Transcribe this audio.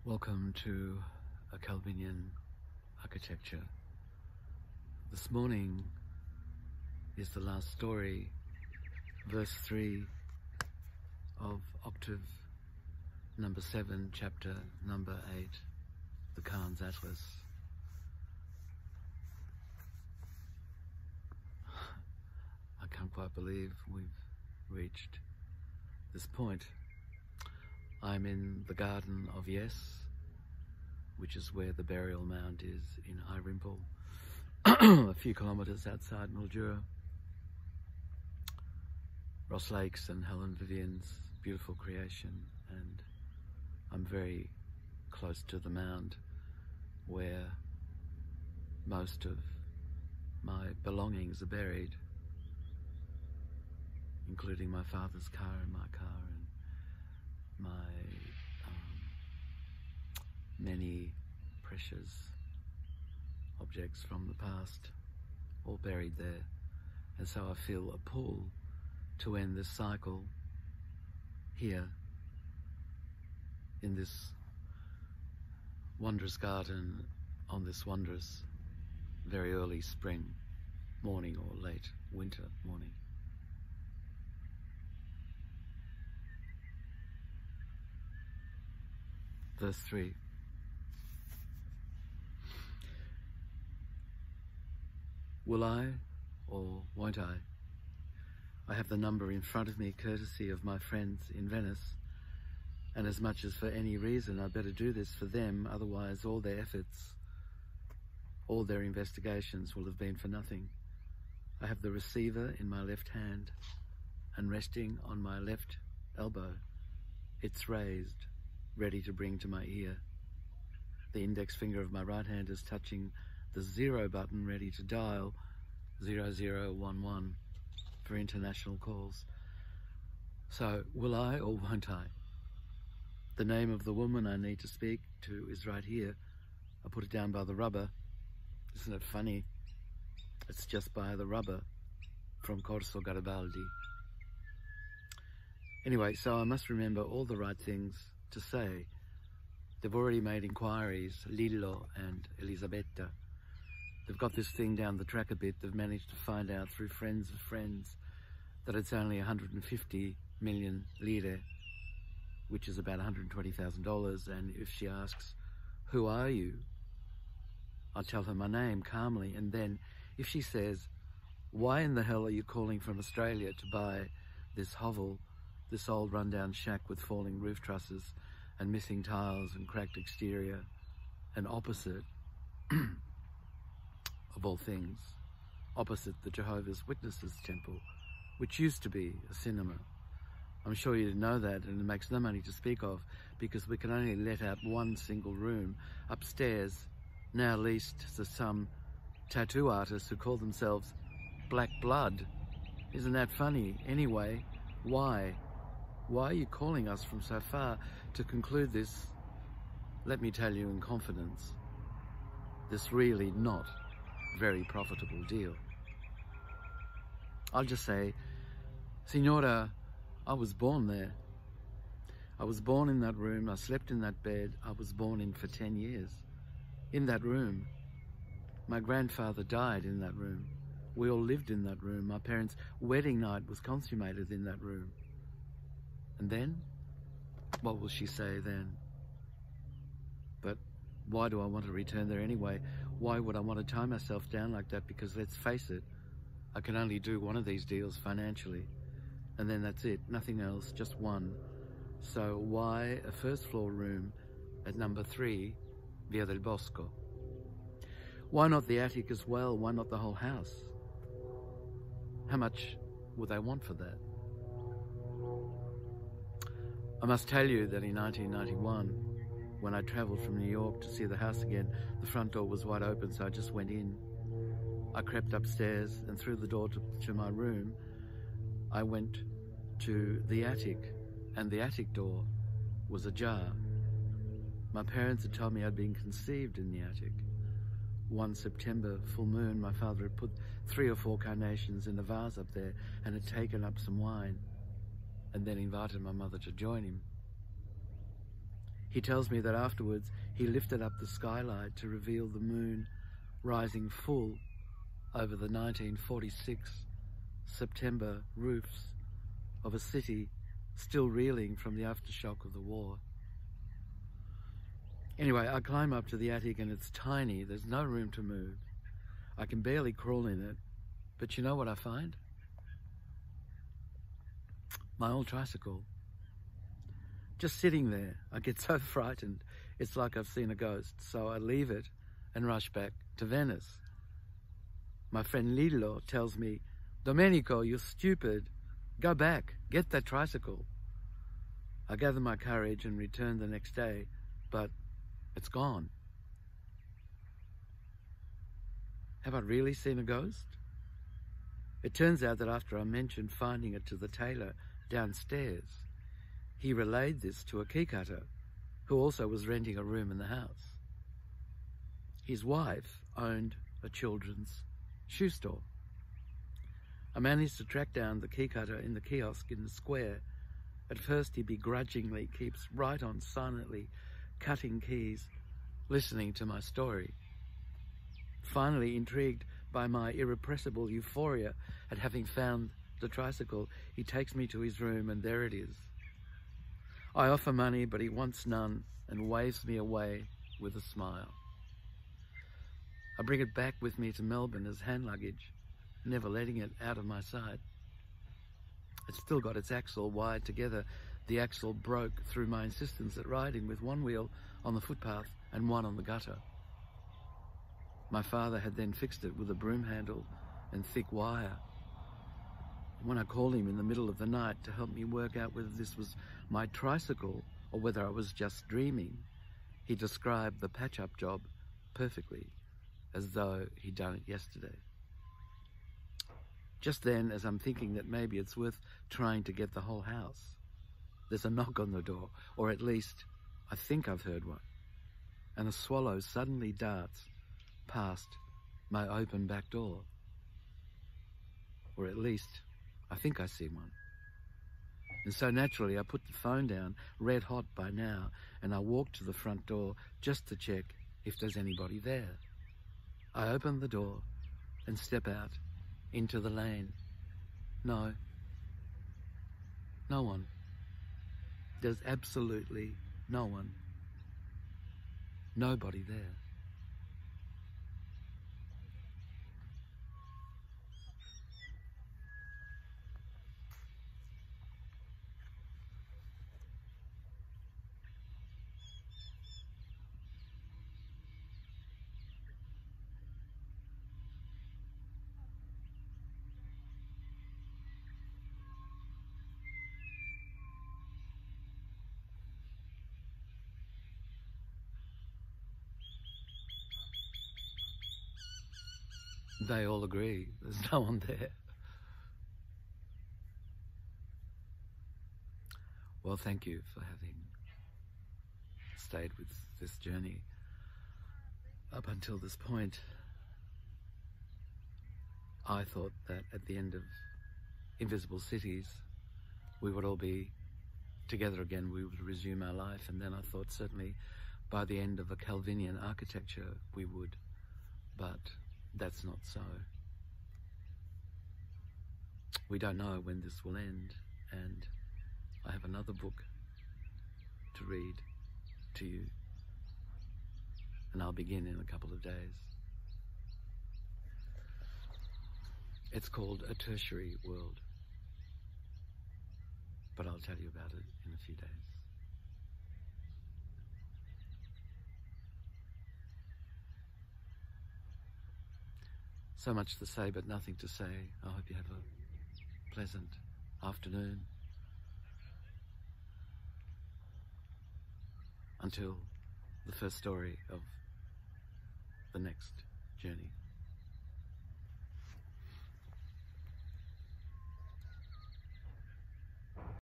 Welcome to a Calvinian architecture. This morning is the last story, verse 3 of octave number 7, chapter number 8, the Khan's Atlas. I can't quite believe we've reached this point. I'm in the Garden of Yes, which is where the burial mound is in Irimple, a few kilometres outside Mildura. Ross Lakes and Helen Vivian's beautiful creation, and I'm very close to the mound where most of my belongings are buried, including my father's car and my car and my many precious objects from the past, all buried there. And so I feel a pull to end this cycle here in this wondrous garden on this wondrous very early spring morning or late winter morning. Verse 3. Will I or won't I? I have the number in front of me courtesy of my friends in Venice, and as much as for any reason I better do this for them, otherwise all their efforts, all their investigations will have been for nothing. I have the receiver in my left hand, and resting on my left elbow, it's raised, ready to bring to my ear. The index finger of my right hand is touching the 0 button, ready to dial 0011 for international calls. So, will I or won't I? The name of the woman I need to speak to is right here. I put it down by the rubber. Isn't it funny? It's just by the rubber from Corso Garibaldi. Anyway, so I must remember all the right things to say. They've already made inquiries, Lillo and Elisabetta. They've got this thing down the track a bit. They've managed to find out through friends of friends that it's only 150 million lire, which is about $120,000. And if she asks, who are you? I'll tell her my name calmly. And then if she says, why in the hell are you calling from Australia to buy this hovel, this old rundown shack with falling roof trusses and missing tiles and cracked exterior, and opposite, of all things, opposite the Jehovah's Witnesses temple, which used to be a cinema. I'm sure you didn't know that, and it makes no money to speak of because we can only let out one single room upstairs, now leased to some tattoo artists who call themselves Black Blood. Isn't that funny? Anyway, why? Why are you calling us from so far to conclude this, let me tell you in confidence, this really not very profitable deal? I'll just say, Signora, I was born there. I was born in that room. I slept in that bed. I was born in for 10 years. In that room. My grandfather died in that room. We all lived in that room. My parents' wedding night was consummated in that room. And then? What will she say then? But why do I want to return there anyway? Why would I want to tie myself down like that? Because let's face it, I can only do one of these deals financially. And then that's it, nothing else, just one. So why a first floor room at number 3, Via del Bosco? Why not the attic as well? Why not the whole house? How much would they want for that? I must tell you that in 1991, when I travelled from New York to see the house again, the front door was wide open, so I just went in. I crept upstairs, and through the door to my room, I went to the attic, and the attic door was ajar. My parents had told me I'd been conceived in the attic. One September full moon, my father had put 3 or 4 carnations in a vase up there and had taken up some wine, and then invited my mother to join him. He tells me that afterwards he lifted up the skylight to reveal the moon rising full over the 1946 September roofs of a city still reeling from the aftershock of the war. Anyway, I climb up to the attic and it's tiny. There's no room to move. I can barely crawl in it. But you know what I find? My old tricycle. Just sitting there. I get so frightened. It's like I've seen a ghost. So I leave it and rush back to Venice. My friend Lillo tells me, "Domenico, you're stupid. Go back. Get that tricycle." I gather my courage and return the next day, but it's gone. Have I really seen a ghost? It turns out that after I mentioned finding it to the tailor downstairs, he relayed this to a key cutter who also was renting a room in the house. His wife owned a children's shoe store. I managed to track down the key cutter in the kiosk in the square. At first he begrudgingly keeps right on silently cutting keys, listening to my story. Finally, intrigued by my irrepressible euphoria at having found the tricycle, he takes me to his room and there it is. I offer money, but he wants none and waves me away with a smile. I bring it back with me to Melbourne as hand luggage, never letting it out of my sight. It's still got its axle wired together. The axle broke through my insistence at riding with one wheel on the footpath and one on the gutter. My father had then fixed it with a broom handle and thick wire. When I called him in the middle of the night to help me work out whether this was my tricycle or whether I was just dreaming, he described the patch-up job perfectly, as though he'd done it yesterday. Just then, as I'm thinking that maybe it's worth trying to get the whole house, there's a knock on the door, or at least I think I've heard one, and a swallow suddenly darts past my open back door. Or at least I think I see one. And so naturally I put the phone down, red hot by now, and I walk to the front door just to check if there's anybody there. I open the door and step out into the lane. No one. There's absolutely no one. Nobody there. They all agree. There's no one there. Well, thank you for having stayed with this journey up until this point. I thought that at the end of Invisible Cities, we would all be together again, we would resume our life, and then I thought certainly by the end of a Calvinian architecture we would, but that's not so. We don't know when this will end, and I have another book to read to you, and I'll begin in a couple of days. It's called A Tertiary World, but I'll tell you about it in a few days. So much to say, but nothing to say. I hope you have a pleasant afternoon. Until the first story of the next journey.